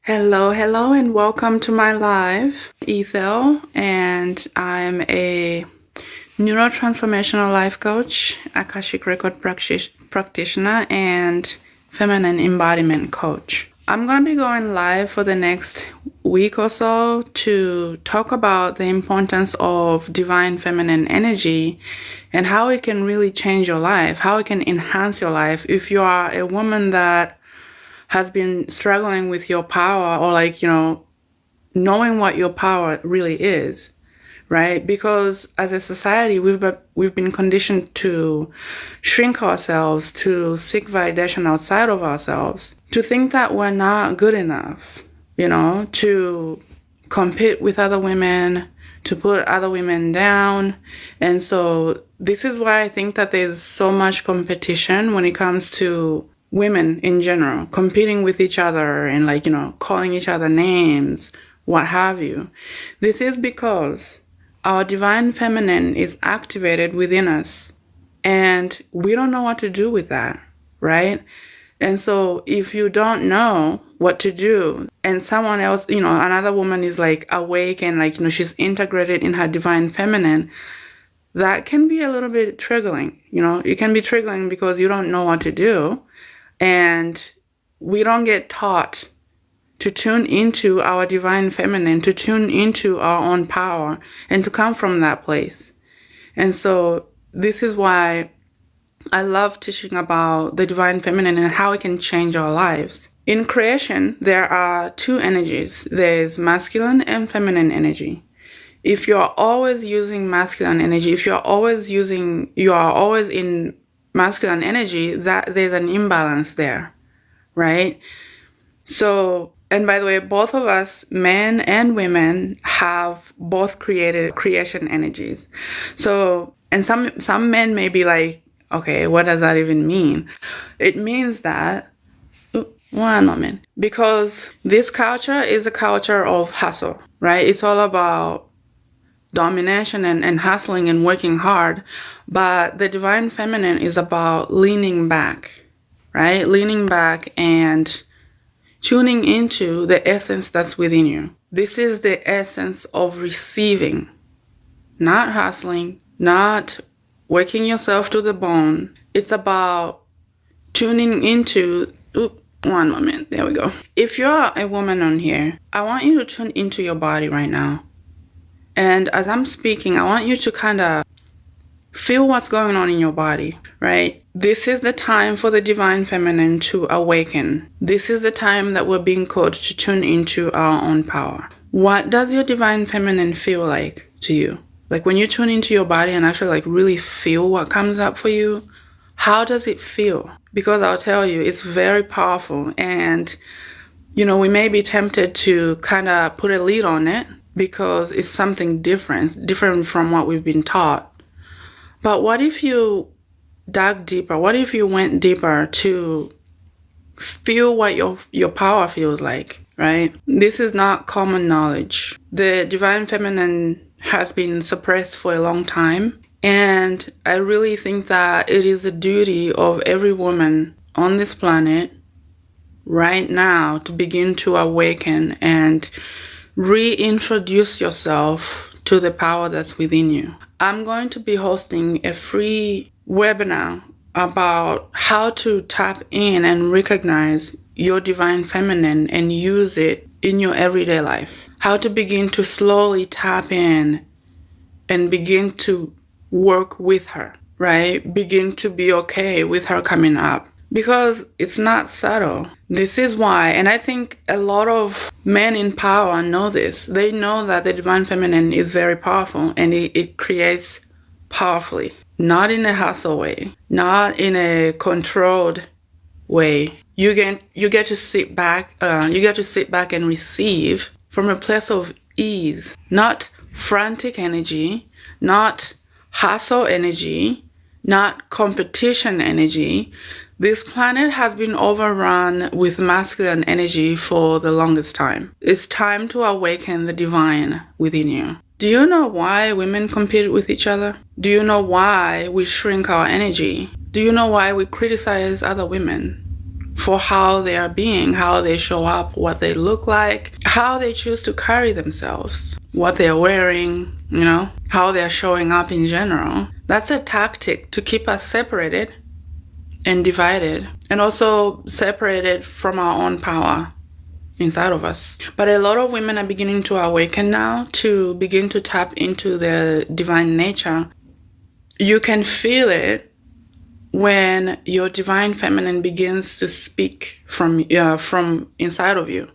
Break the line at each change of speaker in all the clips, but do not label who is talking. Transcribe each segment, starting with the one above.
Hello, and welcome to my live, Ethel, and I'm a neurotransformational life coach, Akashic Record practitioner, and feminine embodiment coach. I'm going to be going live for the next week or so to talk about the importance of divine feminine energy and how it can really change your life, how it can enhance your life. If you are a woman that has been struggling with your power or knowing what your power really is, right? Because as a society, we've been conditioned to shrink ourselves, to seek validation outside of ourselves, to think that we're not good enough, to compete with other women, to put other women down. And so this is why I think that there's so much competition when it comes to women in general, competing with each other and calling each other names, what have you. This is because our divine feminine is activated within us and we don't know what to do with that, right? And so if you don't know what to do and someone else, another woman is awake and she's integrated in her divine feminine, that can be a little bit triggering. It can be triggering because you don't know what to do. And we don't get taught to tune into our divine feminine, to tune into our own power, and to come from that place. And so this is why I love teaching about the divine feminine and how it can change our lives. In creation, there are two energies. There's masculine and feminine energy. If you're always using masculine energy, if you are always in masculine energy, that there's an imbalance there, right? So, and by the way, both of us, men and women, have both created creation energies. So, and some men may be like, okay, what does that even mean? It means that, one moment, because this culture is a culture of hustle, right? It's all about domination and hustling and working hard. But the divine feminine is about leaning back, right? Leaning back and tuning into the essence that's within you. This is the essence of receiving, not hustling, not working yourself to the bone. It's about tuning into, one moment, there we go. If you're a woman on here, I want you to tune into your body right now. And as I'm speaking, I want you to kind of feel what's going on in your body, right? This is the time for the divine feminine to awaken. This is the time that we're being called to tune into our own power. What does your divine feminine feel like to you? Like when you tune into your body and actually really feel what comes up for you, how does it feel? Because I'll tell you, it's very powerful. And, we may be tempted to kind of put a lid on it because it's something different from what we've been taught. But what if you dug deeper? What if you went deeper to feel what your power feels like, right? This is not common knowledge. The divine feminine has been suppressed for a long time. And I really think that it is a duty of every woman on this planet right now to begin to awaken and reintroduce yourself to the power that's within you. I'm going to be hosting a free webinar about how to tap in and recognize your divine feminine and use it in your everyday life. How to begin to slowly tap in and begin to work with her, right? Begin to be okay with her coming up. Because it's not subtle. This is why, and I think a lot of men in power know this. They know that the divine feminine is very powerful and it creates powerfully. Not in a hustle way, not in a controlled way. You get to sit back. You get to sit back and receive from a place of ease, not frantic energy, not hustle energy, not competition energy. This planet has been overrun with masculine energy for the longest time. It's time to awaken the divine within you. Do you know why women compete with each other? Do you know why we shrink our energy? Do you know why we criticize other women for how they are being, how they show up, what they look like, how they choose to carry themselves, what they're wearing, how they're showing up in general. That's a tactic to keep us separated and divided, and also separated from our own power inside of us. But a lot of women are beginning to awaken now, to begin to tap into their divine nature. You can feel it when your divine feminine begins to speak from inside of you.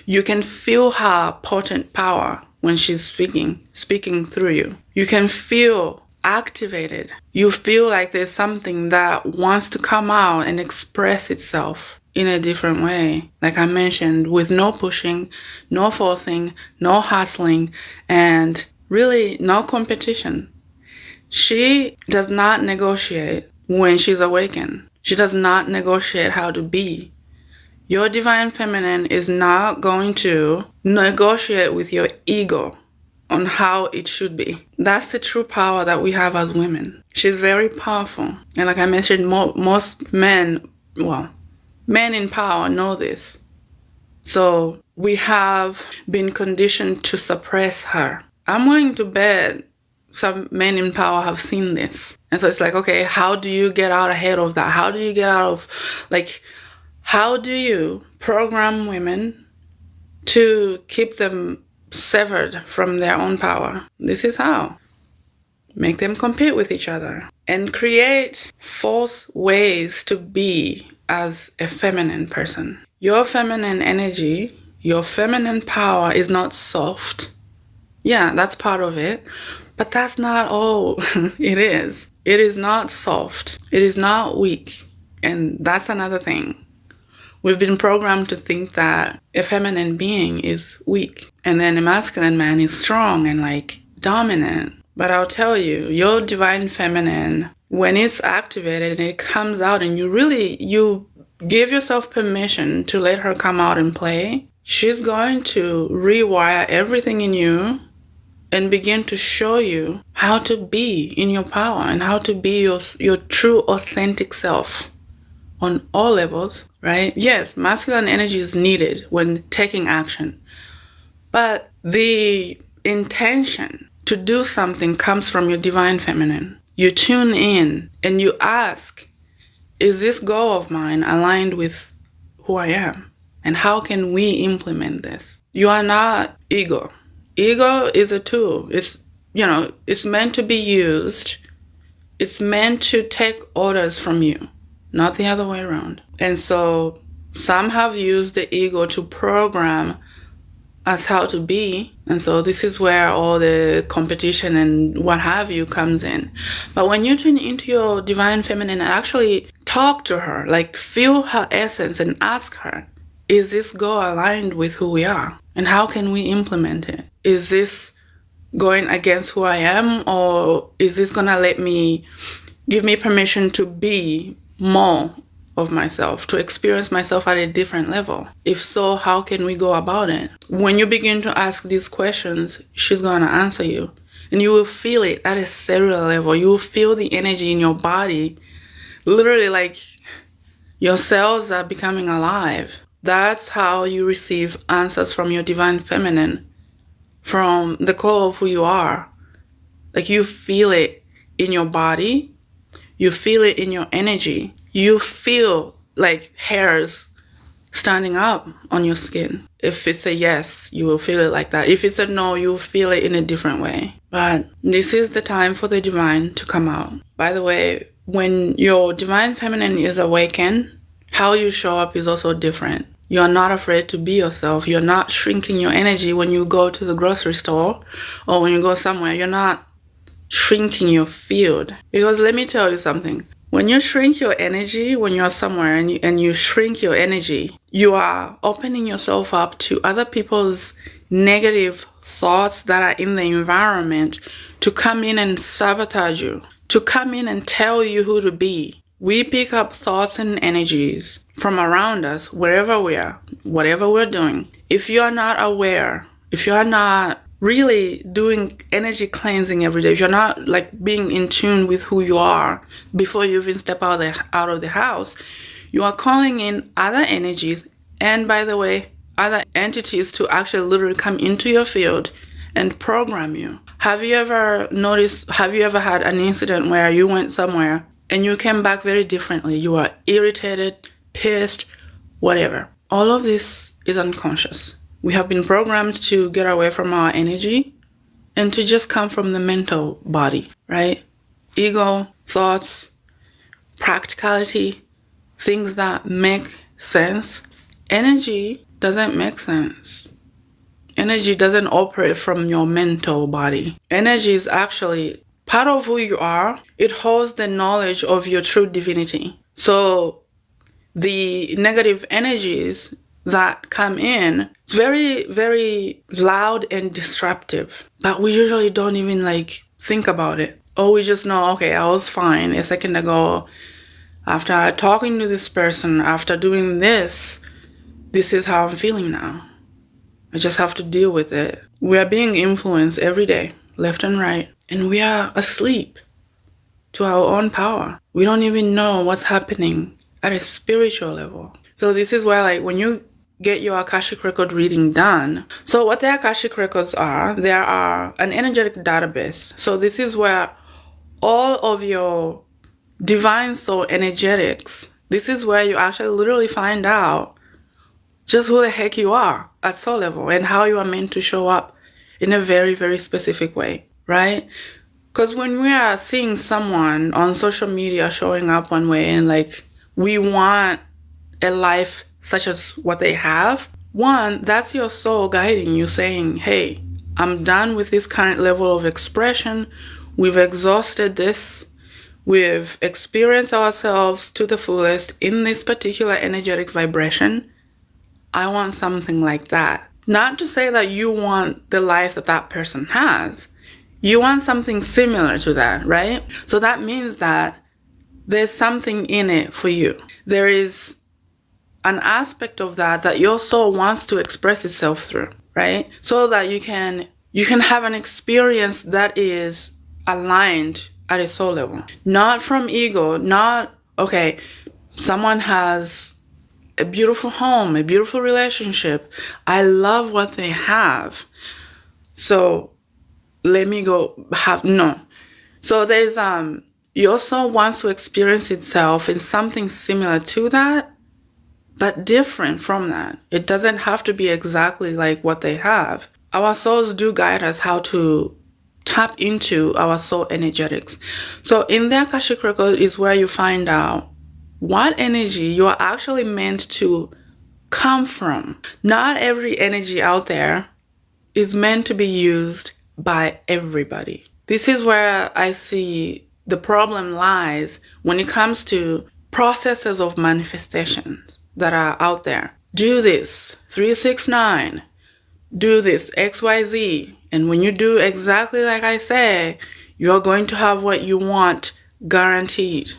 You can feel her potent power when she's speaking through you. You can feel activated. You feel like there's something that wants to come out and express itself in a different way. Like I mentioned, with no pushing, no forcing, no hustling, and really no competition. She does not negotiate when she's awakened. She does not negotiate how to be. Your divine feminine is not going to negotiate with your ego on how it should be. That's the true power that we have as women. She's very powerful. And like I mentioned, most men in power know this. So we have been conditioned to suppress her. I'm willing to bet some men in power have seen this. And so it's like, okay, how do you get out ahead of that? How do you program women to keep them severed from their own power? This is how. Make them compete with each other and create false ways to be as a feminine person. Your feminine energy, your feminine power is not soft. Yeah, that's part of it. But that's not all it is. It is not soft. It is not weak. And that's another thing. We've been programmed to think that a feminine being is weak. And then a masculine man is strong and dominant. But I'll tell you, your divine feminine, when it's activated and it comes out and you give yourself permission to let her come out and play, she's going to rewire everything in you and begin to show you how to be in your power and how to be your true authentic self on all levels, right? Yes, masculine energy is needed when taking action, but the intention to do something comes from your divine feminine. You tune in and you ask, is this goal of mine aligned with who I am? And how can we implement this? You are not ego. Ego is a tool. It's meant to be used. It's meant to take orders from you, not the other way around. And so some have used the ego to program us how to be. And so this is where all the competition and what have you comes in. But when you tune into your divine feminine and actually talk to her, feel her essence and ask her, is this goal aligned with who we are? And how can we implement it? Is this going against who I am, or is this going to give me permission to be more of myself, to experience myself at a different level? If so, how can we go about it? When you begin to ask these questions, she's going to answer you. And you will feel it at a cellular level. You will feel the energy in your body. Literally, your cells are becoming alive. That's how you receive answers from your divine feminine, from the core of who you are. You feel it in your body. You feel it in your energy. You feel hairs standing up on your skin. If it's a yes, you will feel it like that. If it's a no, you'll feel it in a different way. But this is the time for the divine to come out. By the way, when your divine feminine is awakened, how you show up is also different. You're not afraid to be yourself. You're not shrinking your energy when you go to the grocery store or when you go somewhere. You're not shrinking your field. Because let me tell you something. When you shrink your energy, when you're somewhere and you shrink your energy, you are opening yourself up to other people's negative thoughts that are in the environment to come in and sabotage you, to come in and tell you who to be. We pick up thoughts and energies from around us, wherever we are, whatever we're doing. If you are not aware, if you are not really doing energy cleansing every day, if you're not like being in tune with who you are before you even step out of the house, you are calling in other energies, and by the way, other entities to actually literally come into your field and program you. Have you ever had an incident where you went somewhere and you came back very differently? You are irritated, pissed, whatever. All of this is unconscious. We have been programmed to get away from our energy and to just come from the mental body, right? Ego, thoughts, practicality, things that make sense. Energy doesn't make sense. Energy doesn't operate from your mental body. Energy is actually part of who you are. It holds the knowledge of your true divinity. So the negative energies that come in, it's very, very loud and disruptive. But we usually don't even think about it. Or we just know, okay, I was fine a second ago. After talking to this person, after doing this is how I'm feeling now. I just have to deal with it. We are being influenced every day, left and right. And we are asleep to our own power. We don't even know what's happening at a spiritual level. So this is where when you get your Akashic Record reading done. So what the Akashic Records are, they are an energetic database. So this is where all of your divine soul energetics, this is where you actually literally find out just who the heck you are at soul level and how you are meant to show up in a very, very specific way, right? Because when we are seeing someone on social media showing up one way and we want a life such as what they have, one, that's your soul guiding you, saying, hey, I'm done with this current level of expression. We've exhausted this. We've experienced ourselves to the fullest in this particular energetic vibration. I want something like that. Not to say that you want the life that that person has. You want something similar to that, right? So that means that there's something in it for you. There is an aspect of that your soul wants to express itself through, right? So that you can have an experience that is aligned at a soul level. Not from ego, not, okay, someone has a beautiful home, a beautiful relationship. I love what they have. So let me go have, no. So there's, your soul wants to experience itself in something similar to that, but different from that. It doesn't have to be exactly like what they have. Our souls do guide us how to tap into our soul energetics. So in the Akashic Record is where you find out what energy you are actually meant to come from. Not every energy out there is meant to be used by everybody. This is where I see the problem lies when it comes to processes of manifestations that are out there. Do this, 369, do this, XYZ. And when you do exactly like I say, you're going to have what you want guaranteed.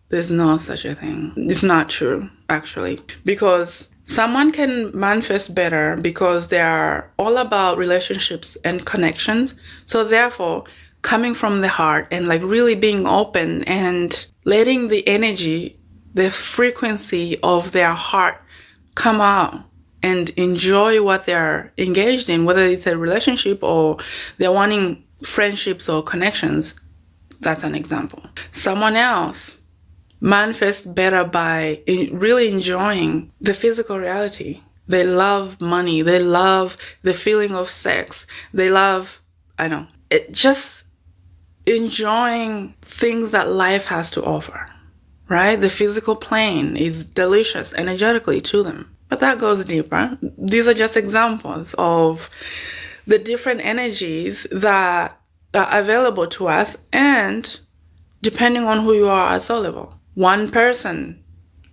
There's no such a thing. It's not true, actually. Because someone can manifest better because they are all about relationships and connections. So therefore, coming from the heart and really being open and letting the energy, the frequency of their heart come out and enjoy what they're engaged in, whether it's a relationship or they're wanting friendships or connections. That's an example. Someone else manifests better by really enjoying the physical reality. They love money. They love the feeling of sex. They love, just enjoying things that life has to offer, right? The physical plane is delicious energetically to them. But that goes deeper. These are just examples of the different energies that are available to us, and depending on who you are at soul level. One person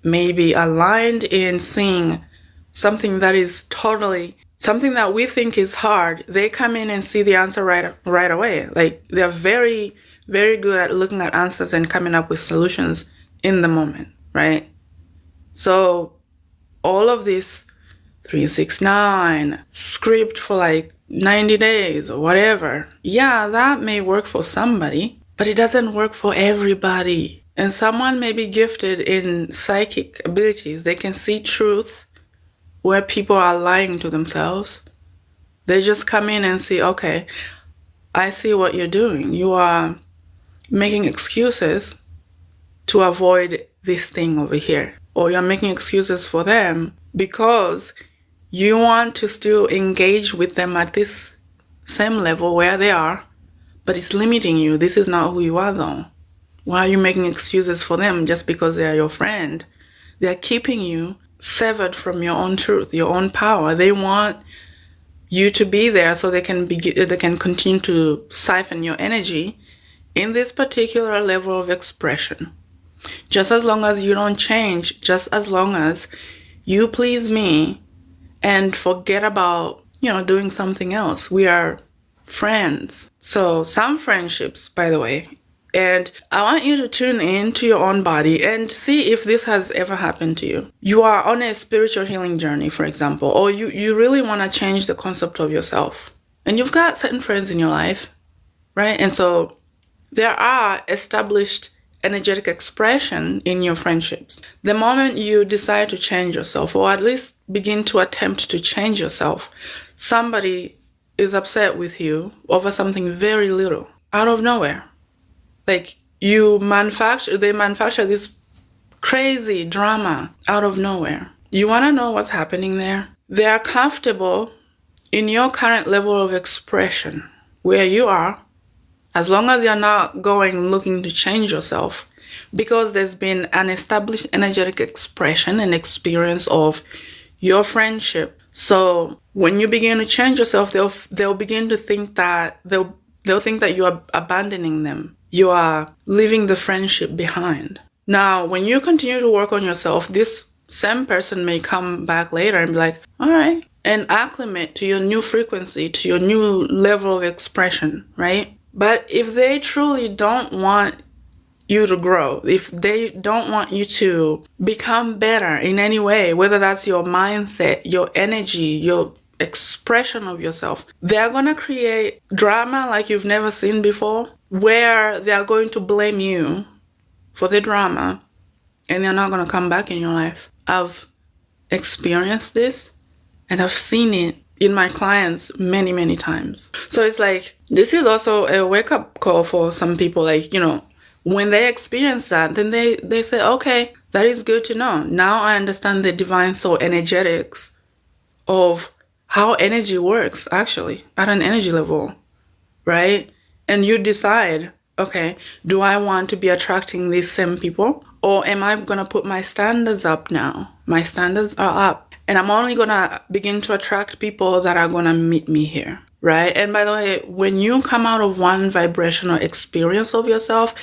may be aligned in seeing something that is totally, something that we think is hard. They come in and see the answer right away. They're very, very good at looking at answers and coming up with solutions in the moment, right? So all of this 369 script for 90 days or whatever. Yeah, that may work for somebody, but it doesn't work for everybody. And someone may be gifted in psychic abilities. They can see truth where people are lying to themselves. They just come in and see, okay, I see what you're doing. You are making excuses to avoid this thing over here. Or you're making excuses for them because you want to still engage with them at this same level where they are, but it's limiting you. This is not who you are, though. Why are you making excuses for them just because they are your friend? They're keeping you severed from your own truth, your own power. They want you to be there so they can continue to siphon your energy in this particular level of expression. Just as long as you don't change, just as long as you please me and forget about, doing something else. We are friends. So some friendships, by the way, and I want you to tune in to your own body and see if this has ever happened to you. You are on a spiritual healing journey, for example, or you really want to change the concept of yourself. And you've got certain friends in your life, right? And so there are established energetic expression in your friendships. The moment you decide to change yourself, or at least begin to attempt to change yourself, somebody is upset with you over something very little, out of nowhere. Like they manufacture this crazy drama out of nowhere. You want to know what's happening there? They are comfortable in your current level of expression, where you are, as long as you're not going looking to change yourself, because there's been an established energetic expression and experience of your friendship. So when you begin to change yourself, they'll begin to think that they'll think that you are abandoning them. You are leaving the friendship behind. Now, when you continue to work on yourself, this same person may come back later and be like, all right, and acclimate to your new frequency, to your new level of expression, right? But if they truly don't want you to grow, if they don't want you to become better in any way, whether that's your mindset, your energy, your expression of yourself, they're going to create drama like you've never seen before, where they're going to blame you for the drama and they're not going to come back in your life. I've experienced this and I've seen it in my clients many, many times. So it's like, this is also a wake-up call for some people. Like, when they experience that, then they say, okay, that is good to know. Now I understand the divine soul energetics of how energy works, actually, at an energy level, right? And you decide, okay, do I want to be attracting these same people? Or am I going to put my standards up now? My standards are up. And I'm only going to begin to attract people that are going to meet me here, right? And by the way, when you come out of one vibrational experience of yourself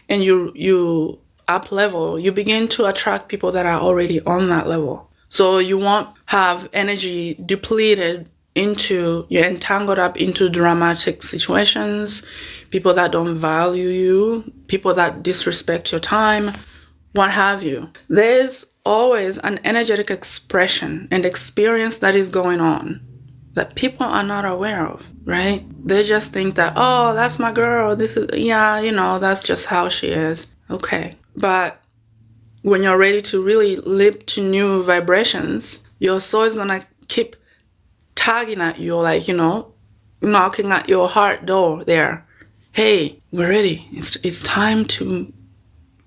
and you up level, you begin to attract people that are already on that level. So you won't have energy depleted you're entangled up into dramatic situations, people that don't value you, people that disrespect your time, what have you. There's always an energetic expression and experience that is going on that people are not aware of, right? They just think that, oh, that's my girl. That's just how she is. Okay. But when you're ready to really leap to new vibrations, your soul is going to keep tugging at you, like, knocking at your heart door there. Hey, we're ready. It's time to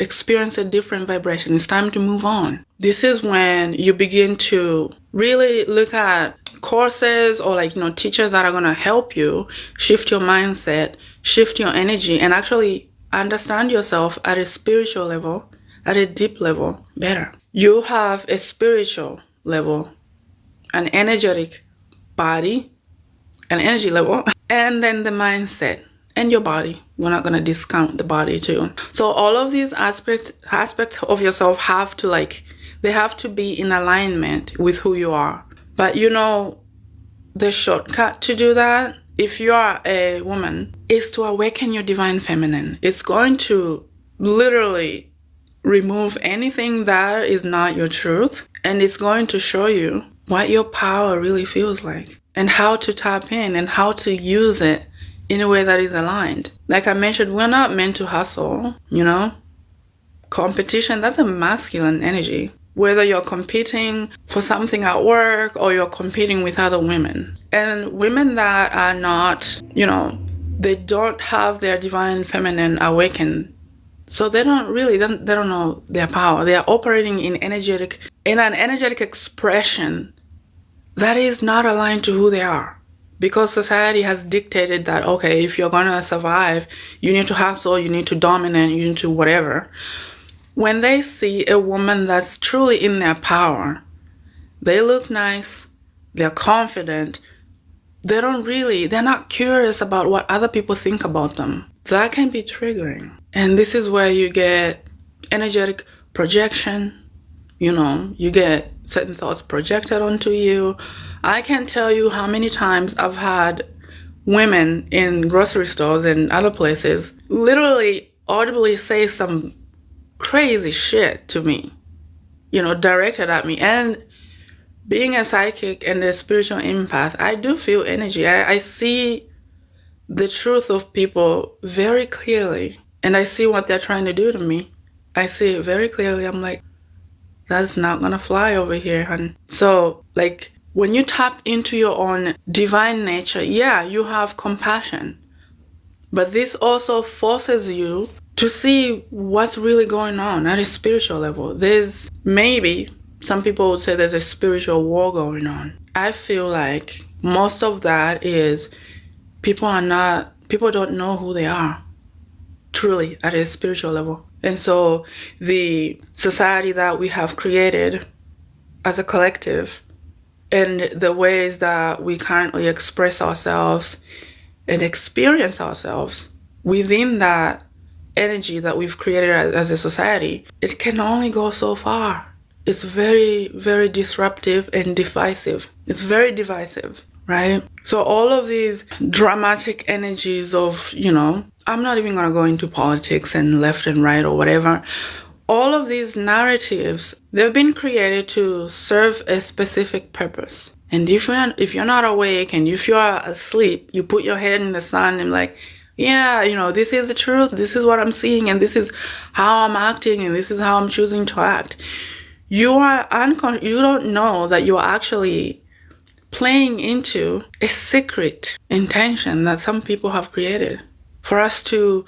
experience a different vibration. It's time to move on. This is when you begin to really look at courses or teachers that are going to help you shift your mindset, shift your energy, and actually understand yourself at a spiritual level, at a deep level better. You have a spiritual level, an energetic body, an energy level, and then the mindset and your body. We're not going to discount the body too. So all of these aspects of yourself have to be in alignment with who you are. But the shortcut to do that, if you are a woman, is to awaken your divine feminine. It's going to literally remove anything that is not your truth, and it's going to show you what your power really feels like. and how to tap in and how to use it in a way that is aligned. Like I mentioned, we're not meant to hustle, Competition, that's a masculine energy. Whether you're competing for something at work or you're competing with other women. And women that are not, they don't have their divine feminine awakened. So they don't know their power. They are operating in an energetic expression that is not aligned to who they are. Because society has dictated that, okay, if you're going to survive, you need to hustle, you need to dominate, you need to whatever. When they see a woman that's truly in their power, they look nice, they're confident, they're not curious about what other people think about them. That can be triggering. And this is where you get energetic projection, you get certain thoughts projected onto you. I can't tell you how many times I've had women in grocery stores and other places literally audibly say some crazy shit to me, directed at me. And being a psychic and a spiritual empath, I do feel energy. I see the truth of people very clearly, and I see what they're trying to do to me. I see it very clearly. I'm like, that's not gonna fly over here, hun. So, like, when you tap into your own divine nature, yeah, you have compassion. But this also forces you to see what's really going on at a spiritual level. There's maybe, some people would say there's a spiritual war going on. I feel like most of that is people don't know who they are truly at a spiritual level. And so the society that we have created as a collective and the ways that we currently express ourselves and experience ourselves within that energy that we've created as a society, it can only go so far. It's very, very disruptive and divisive. It's very divisive, right? So all of these dramatic energies of, I'm not even going to go into politics and left and right or whatever. All of these narratives, they've been created to serve a specific purpose. And if you're not awake and if you're asleep, you put your head in the sun and like, yeah, this is the truth. This is what I'm seeing, and this is how I'm acting, and this is how I'm choosing to act. You don't know that you're actually playing into a secret intention that some people have created for us to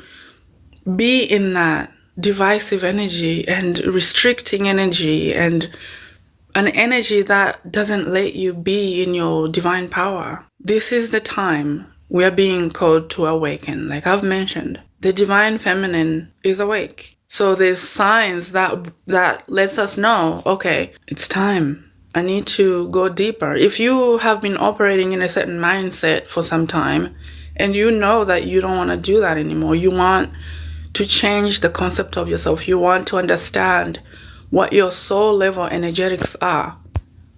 be in that divisive energy and restricting energy and an energy that doesn't let you be in your divine power. This is the time we are being called to awaken. Like I've mentioned, the divine feminine is awake. So there's signs that lets us know, okay, it's time. I need to go deeper. If you have been operating in a certain mindset for some time and you know that you don't want to do that anymore, you want to change the concept of yourself. You want to understand what your soul level energetics are,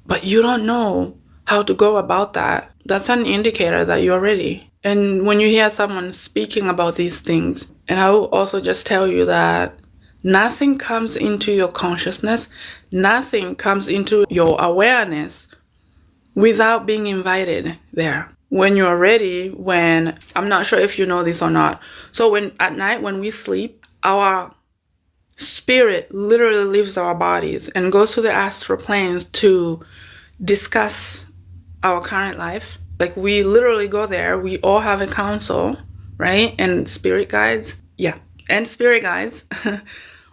but you don't know how to go about that. That's an indicator that you're ready. And when you hear someone speaking about these things, and I will also just tell you that nothing comes into your consciousness, nothing comes into your awareness without being invited there. When you're ready, I'm not sure if you know this or not. So at night when we sleep, our spirit literally leaves our bodies and goes to the astral planes to discuss our current life. Like we literally go there. We all have a council, right? And spirit guides. Yeah. And spirit guides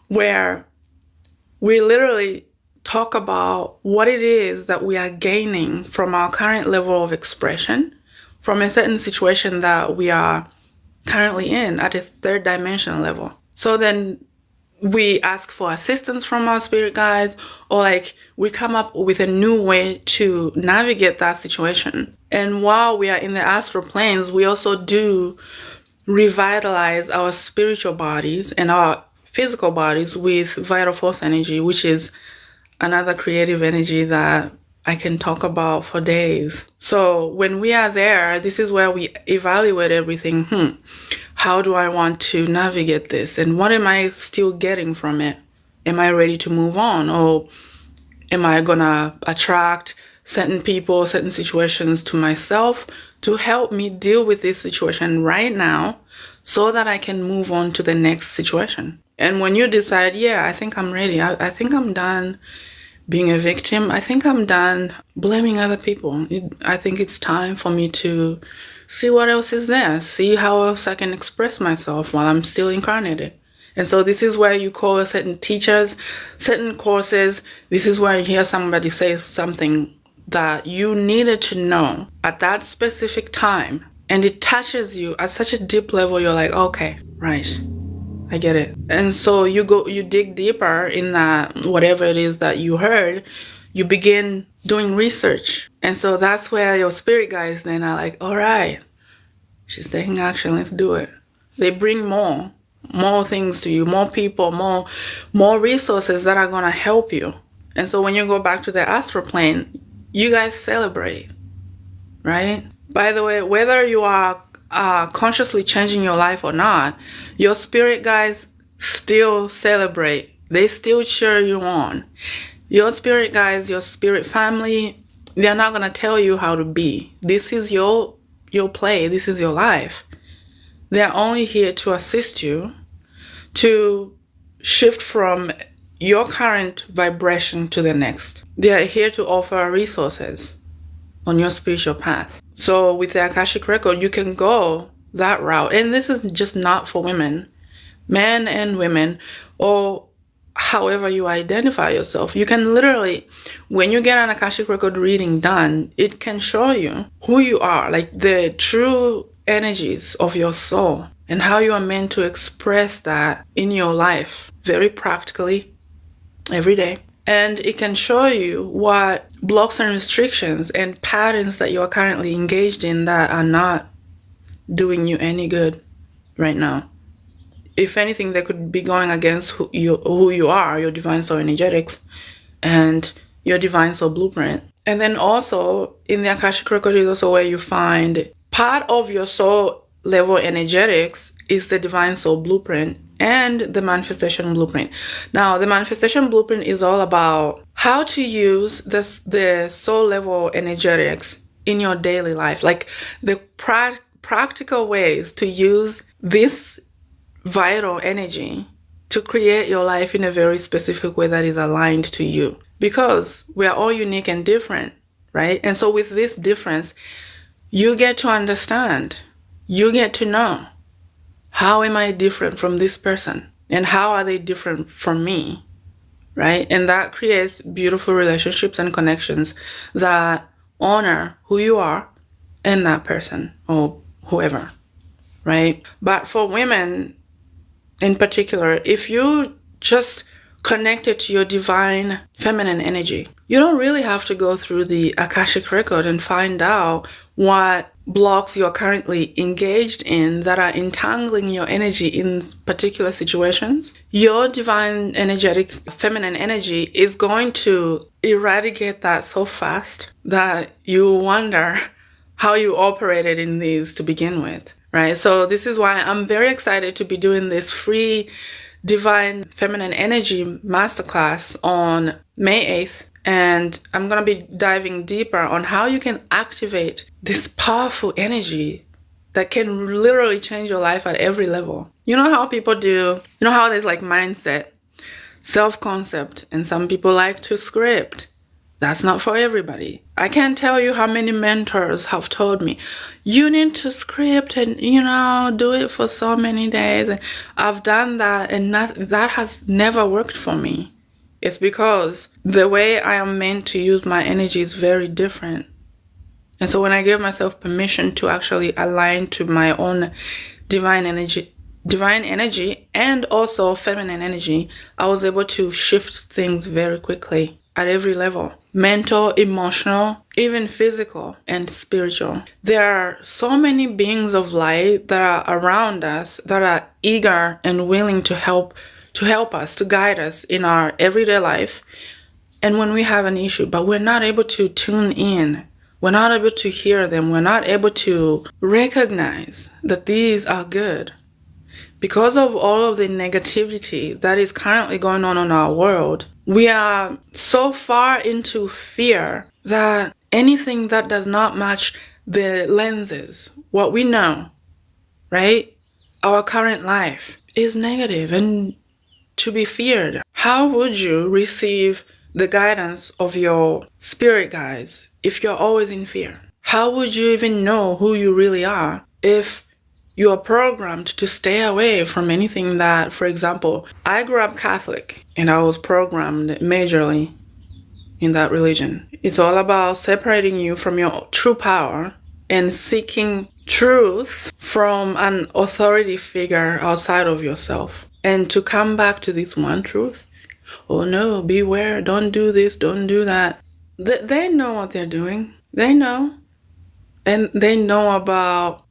where we literally talk about what it is that we are gaining from our current level of expression, from a certain situation that we are currently in at a third dimensional level. So then we ask for assistance from our spirit guides, or like we come up with a new way to navigate that situation. And while we are in the astral planes, we also do revitalize our spiritual bodies and our physical bodies with vital force energy, which is another creative energy that I can talk about for days. So when we are there, this is where we evaluate everything. How do I want to navigate this? And what am I still getting from it? Am I ready to move on? Or am I gonna attract certain people, certain situations to myself to help me deal with this situation right now so that I can move on to the next situation. And when you decide, yeah, I think I'm ready, I think I'm done being a victim, I think I'm done blaming other people, I think it's time for me to see what else is there, see how else I can express myself while I'm still incarnated. And so this is where you call certain teachers, certain courses. This is where you hear somebody say something that you needed to know at that specific time. And it touches you at such a deep level. You're like, okay, right, I get it. And so you dig deeper in that, whatever it is that you heard, you begin doing research. And so that's where your spirit guides then are like, all right, she's taking action, let's do it. They bring more things to you, more people, more resources that are going to help you. And so when you go back to the astral plane, you guys celebrate, right? By the way, whether you are consciously changing your life or not, your spirit guides still celebrate. They still cheer you on. Your spirit guides, your spirit family, they're not going to tell you how to be. This is your play. This is your life. They're only here to assist you to shift from your current vibration to the next. They're here to offer resources on your spiritual path. So with the Akashic Record, you can go that route. And this is just not for women, men and women, or however you identify yourself. You can literally, when you get an Akashic Record reading done, it can show you who you are, like the true energies of your soul and how you are meant to express that in your life very practically every day. And it can show you what blocks and restrictions and patterns that you are currently engaged in that are not doing you any good right now. If anything, they could be going against who you are, your divine soul energetics, and your divine soul blueprint. And then also in the Akashic Record is also where you find part of your soul level energetics is the divine soul blueprint and the manifestation blueprint. Now, the manifestation blueprint is all about how to use the soul level energetics in your daily life, like the practical ways to use this vital energy to create your life in a very specific way that is aligned to you. Because we are all unique and different, right? And so with this difference, you get to understand, you get to know, how am I different from this person? And how are they different from me, right? And that creates beautiful relationships and connections that honor who you are and that person or whoever, right? But for women in particular, if you just connected to your divine feminine energy, you don't really have to go through the Akashic Record and find out what blocks you're currently engaged in that are entangling your energy in particular situations. Your divine energetic feminine energy is going to eradicate that so fast that you wonder how you operated in these to begin with, right? So this is why I'm very excited to be doing this free divine feminine energy masterclass on May 8th. And I'm going to be diving deeper on how you can activate this powerful energy that can literally change your life at every level. You know how people do, you know how there's like mindset, self-concept, and some people like to script. That's not for everybody. I can't tell you how many mentors have told me, you need to script and, do it for so many days. And I've done that and that has never worked for me. It's because the way I am meant to use my energy is very different. And so when I give myself permission to actually align to my own divine energy and also feminine energy, I was able to shift things very quickly at every level. Mental, emotional, even physical and spiritual. There are so many beings of light that are around us that are eager and willing to help us, to guide us in our everyday life. And when we have an issue, but we're not able to tune in, we're not able to hear them, we're not able to recognize that these are good. Because of all of the negativity that is currently going on in our world, we are so far into fear that Anything that does not match the lenses, what we know, right? Our current life is negative and to be feared. How would you receive the guidance of your spirit guides if you're always in fear? How would you even know who you really are if you are programmed to stay away from anything that, for example, I grew up Catholic and I was programmed majorly in that religion. It's all about separating you from your true power and seeking truth from an authority figure outside of yourself. And to come back to this one truth. Oh no, beware, don't do this, don't do that. They know what they're doing. They know. And they know about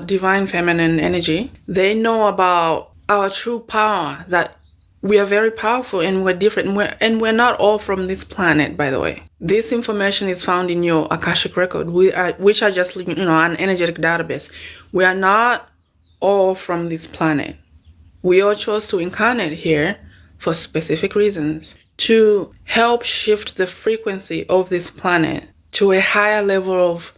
divine feminine energy. They know about our true power, that we are very powerful and we're different. And we're not all from this planet, by the way. This information is found in your Akashic Record, which are just, an energetic database. We are not all from this planet. We all chose to incarnate here for specific reasons, to help shift the frequency of this planet to a higher level of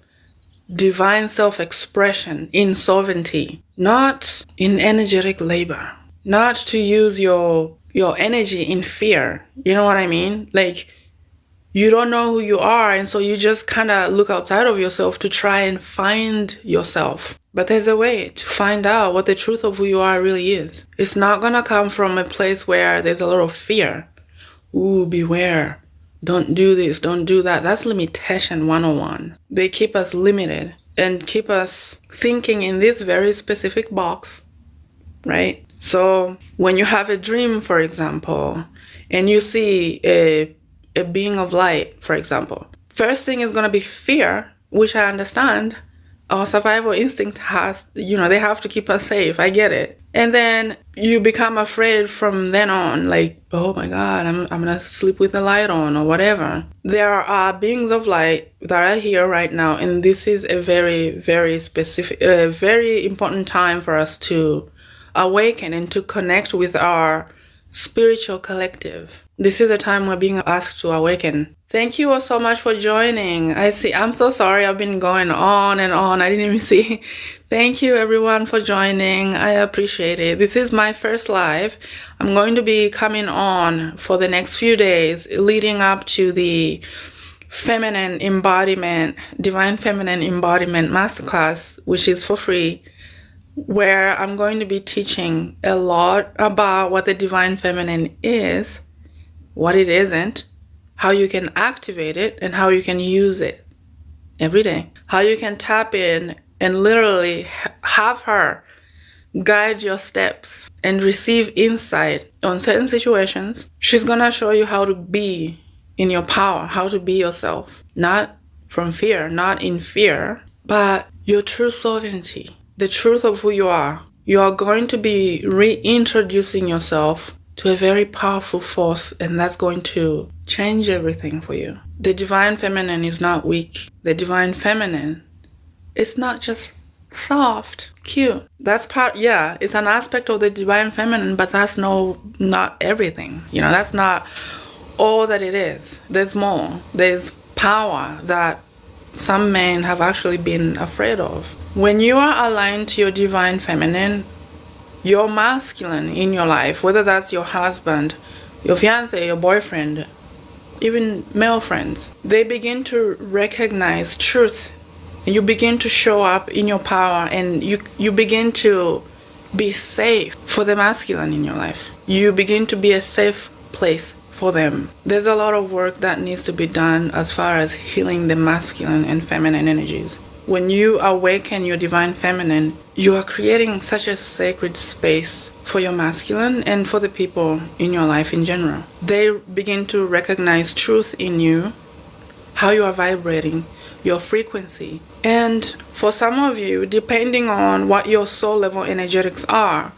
divine self-expression in sovereignty, not in energetic labor, not to use your energy in fear. You know what I mean? Like, you don't know who you are, and so you just kind of look outside of yourself to try and find yourself. But there's a way to find out what the truth of who you are really is. It's not gonna come from a place where there's a lot of fear. Ooh, beware. Don't do this, don't do that. That's limitation 101. They keep us limited and keep us thinking in this very specific box, right? So when you have a dream, for example, and you see a being of light, for example, first thing is going to be fear, which I understand. Our survival instinct has, they have to keep us safe. I get it. And then you become afraid from then on, like, oh my God, I'm going to sleep with the light on or whatever. There are beings of light that are here right now. And this is a very, very specific, very important time for us to awaken and to connect with our spiritual collective. This is a time we're being asked to awaken. Thank you all so much for joining. I'm so sorry I've been going on and on. I didn't even see. Thank you everyone for joining. I appreciate it. This is my first live. I'm going to be coming on for the next few days leading up to the feminine embodiment, divine feminine embodiment masterclass, which is for free, where I'm going to be teaching a lot about what the divine feminine is, what it isn't, how you can activate it, and how you can use it every day. How you can tap in and literally have her guide your steps and receive insight on certain situations. She's gonna show you how to be in your power, how to be yourself. Not from fear, not in fear, but your true sovereignty, the truth of who you are. You are going to be reintroducing yourself to a very powerful force, and that's going to change everything for you. The divine feminine is not weak. The divine feminine, it's not just soft, cute. That's it's an aspect of the divine feminine, but that's not everything. That's not all that it is. There's more. There's power that some men have actually been afraid of. When you are aligned to your divine feminine, your masculine in your life, whether that's your husband, your fiance, your boyfriend, even male friends, they begin to recognize truth, and you begin to show up in your power, and you begin to be safe for the masculine in your life. You begin to be a safe place for them. There's a lot of work that needs to be done as far as healing the masculine and feminine energies. When you awaken your divine feminine, you are creating such a sacred space for your masculine and for the people in your life in general. They begin to recognize truth in you, how you are vibrating, your frequency. And for some of you, depending on what your soul level energetics are,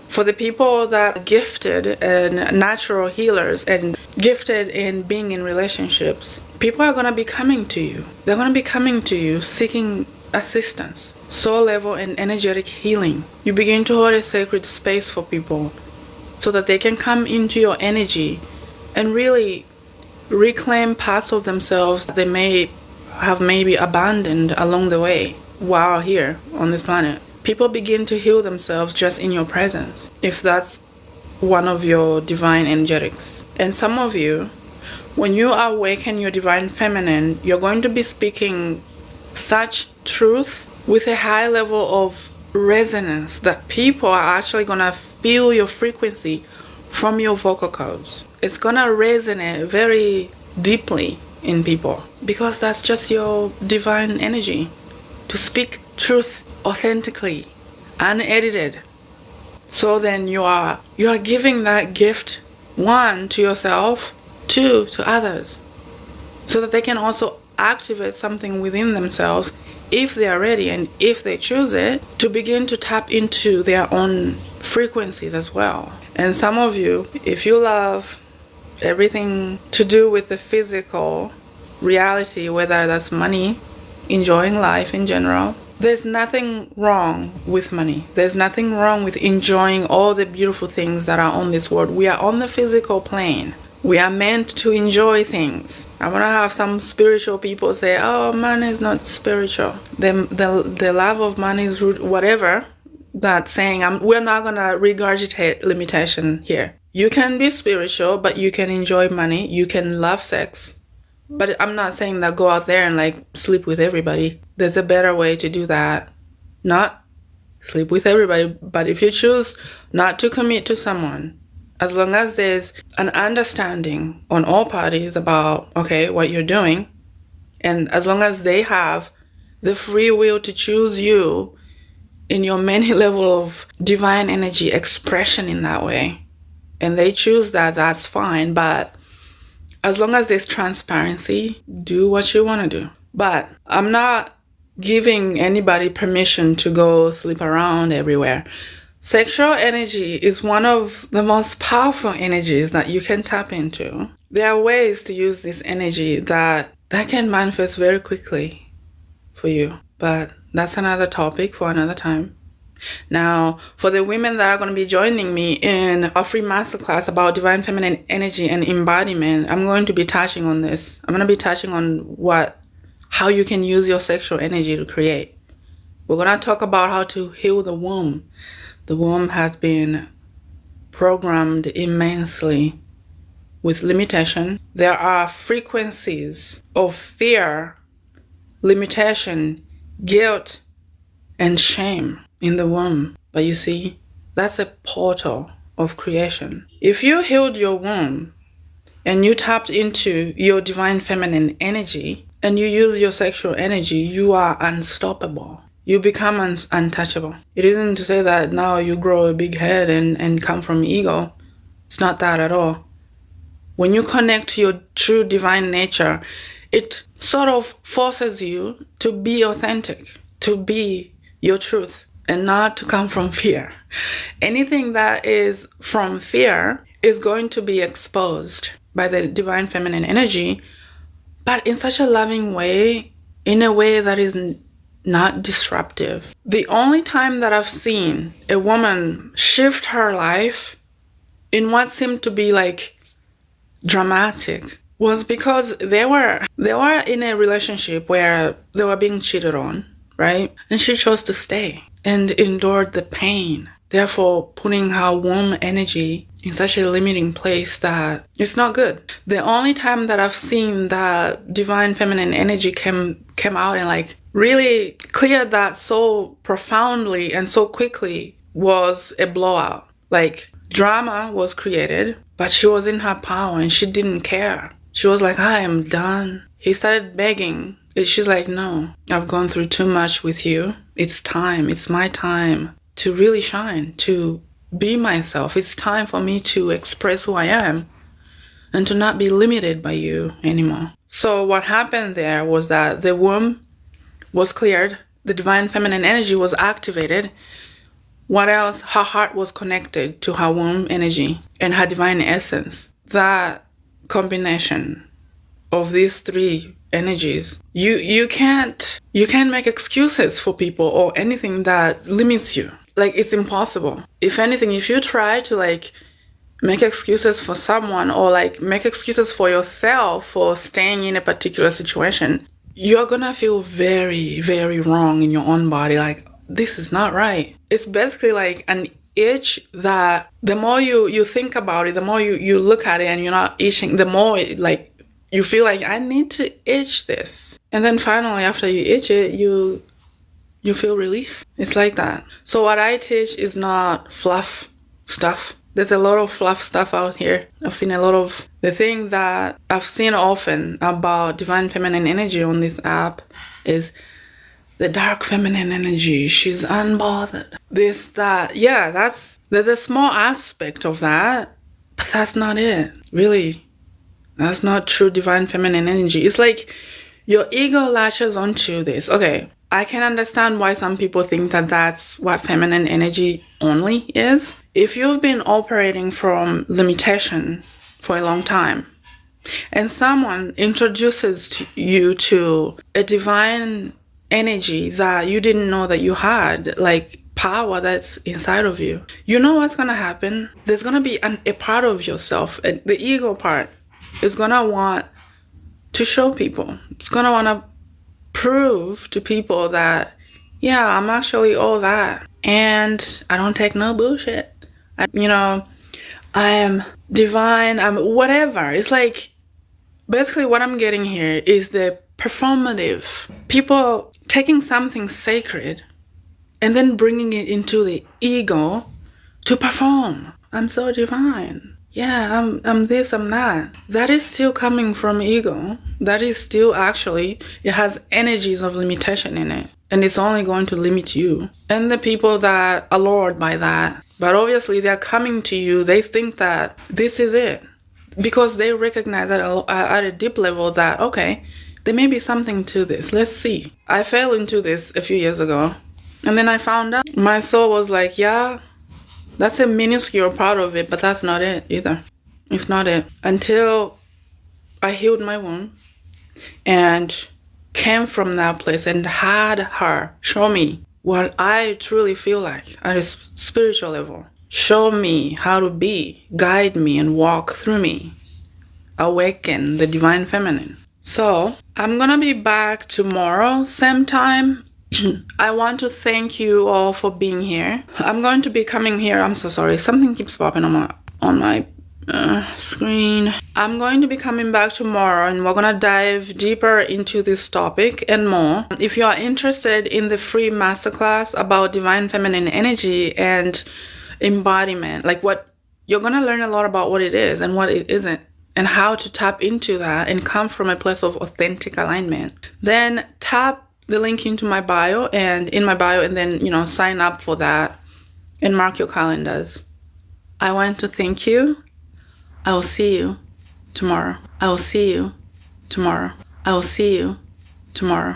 for the people that are gifted and natural healers and gifted in being in relationships, people are going to be coming to you. They're going to be coming to you seeking assistance, soul level and energetic healing. You begin to hold a sacred space for people so that they can come into your energy and really reclaim parts of themselves they may have maybe abandoned along the way while here on this planet. People begin to heal themselves just in your presence, if that's one of your divine energetics. And some of you, when you awaken your divine feminine, you're going to be speaking such truth with a high level of resonance that people are actually going to feel your frequency from your vocal cords. It's going to resonate very deeply in people because that's just your divine energy, to speak truth authentically, unedited. So then you are giving that gift, one, to yourself, two, to others, so that they can also activate something within themselves if they are ready and if they choose it, to begin to tap into their own frequencies as well. And some of you, if you love everything to do with the physical reality, whether that's money, enjoying life in general, there's nothing wrong with money. There's nothing wrong with enjoying all the beautiful things that are on this world. We are on the physical plane. We are meant to enjoy things. I want to have some spiritual people say, oh, money is not spiritual. The love of money is rude, whatever. That's saying, we're not going to regurgitate limitation here. You can be spiritual, but you can enjoy money. You can love sex. But I'm not saying that go out there and like sleep with everybody. There's a better way to do that. Not sleep with everybody, but if you choose not to commit to someone, as long as there's an understanding on all parties about, okay, what you're doing, and as long as they have the free will to choose you in your many level of divine energy expression in that way, and they choose that, that's fine. But as long as there's transparency, do what you want to do. But I'm not giving anybody permission to go sleep around everywhere. Sexual energy is one of the most powerful energies that you can tap into. There are ways to use this energy that can manifest very quickly for you. But that's another topic for another time. Now, for the women that are going to be joining me in a free masterclass about divine feminine energy and embodiment, I'm going to be touching on this. I'm going to be touching on how you can use your sexual energy to create. We're going to talk about how to heal the womb. The womb has been programmed immensely with limitation. There are frequencies of fear, limitation, guilt, and shame in the womb. But you see, that's a portal of creation. If you healed your womb and you tapped into your divine feminine energy and you use your sexual energy, you are unstoppable. You become untouchable. It isn't to say that now you grow a big head and come from ego. It's not that at all. When you connect to your true divine nature, it sort of forces you to be authentic, to be your truth, and not to come from fear. Anything that is from fear is going to be exposed by the divine feminine energy, but in such a loving way, in a way that is not disruptive. The only time that I've seen a woman shift her life in what seemed to be like dramatic was because they were in a relationship where they were being cheated on, right? And she chose to stay and endured the pain, therefore putting her womb energy in such a limiting place that it's not good. The only time that I've seen that divine feminine energy came out and like really cleared that so profoundly and so quickly was a blowout. Like drama was created, but she was in her power and she didn't care. She was like, I am done. He started begging. She's like, no, I've gone through too much with you. It's time. It's my time to really shine, to be myself. It's time for me to express who I am and to not be limited by you anymore. So what happened there was that the womb was cleared. The divine feminine energy was activated. What else? Her heart was connected to her womb energy and her divine essence. That combination of these three energies, you can't make excuses for people or anything that limits you. Like, it's impossible. If anything, if you try to like make excuses for someone, or like make excuses for yourself for staying in a particular situation, you're gonna feel very, very wrong in your own body. Like, this is not right. It's basically like an itch that the more you think about it, the more you look at it and you're not itching, the more like you feel like, I need to itch this. And then finally, after you itch it, you feel relief. It's like that. So what I teach is not fluff stuff. There's a lot of fluff stuff out here. I've seen a lot of the thing that I've seen often about divine feminine energy on this app is the dark feminine energy. She's unbothered. This, that. Yeah, there's a small aspect of that, but that's not it. Really, that's not true divine feminine energy. It's like your ego latches onto this. Okay, I can understand why some people think that that's what feminine energy only is. If you've been operating from limitation for a long time, and someone introduces you to a divine energy that you didn't know that you had, like power that's inside of you, you know what's going to happen? There's going to be a part of yourself, the ego part, is going to want to show people. It's going to want to prove to people that, yeah, I'm actually all that. And I don't take no bullshit. I am divine, I'm whatever. It's like, basically what I'm getting here is the performative. People taking something sacred and then bringing it into the ego to perform. I'm so divine. Yeah, I'm this, I'm that. That is still coming from ego. That is still actually, it has energies of limitation in it. And it's only going to limit you. And the people that are lured by that. But obviously they're coming to you, they think that this is it. Because they recognize at a deep level that, okay, there may be something to this. Let's see. I fell into this a few years ago. And then I found out. My soul was like, yeah, that's a minuscule part of it, but that's not it either. It's not it. Until I healed my wound and came from that place and had her show me what I truly feel like at a spiritual level. Show me how to be, guide me and walk through me. Awaken the divine feminine. So I'm gonna be back tomorrow, same time. I want to thank you all for being here. I'm going to be coming here. I'm so sorry. Something keeps popping on my screen. I'm going to be coming back tomorrow and we're gonna dive deeper into this topic and more. If you are interested in the free masterclass about divine feminine energy and embodiment, like what you're gonna learn a lot about what it is and what it isn't, and how to tap into that and come from a place of authentic alignment, then tap the link into my bio and then, sign up for that and mark your calendars. I want to thank you. I will see you tomorrow. I will see you tomorrow. I will see you tomorrow.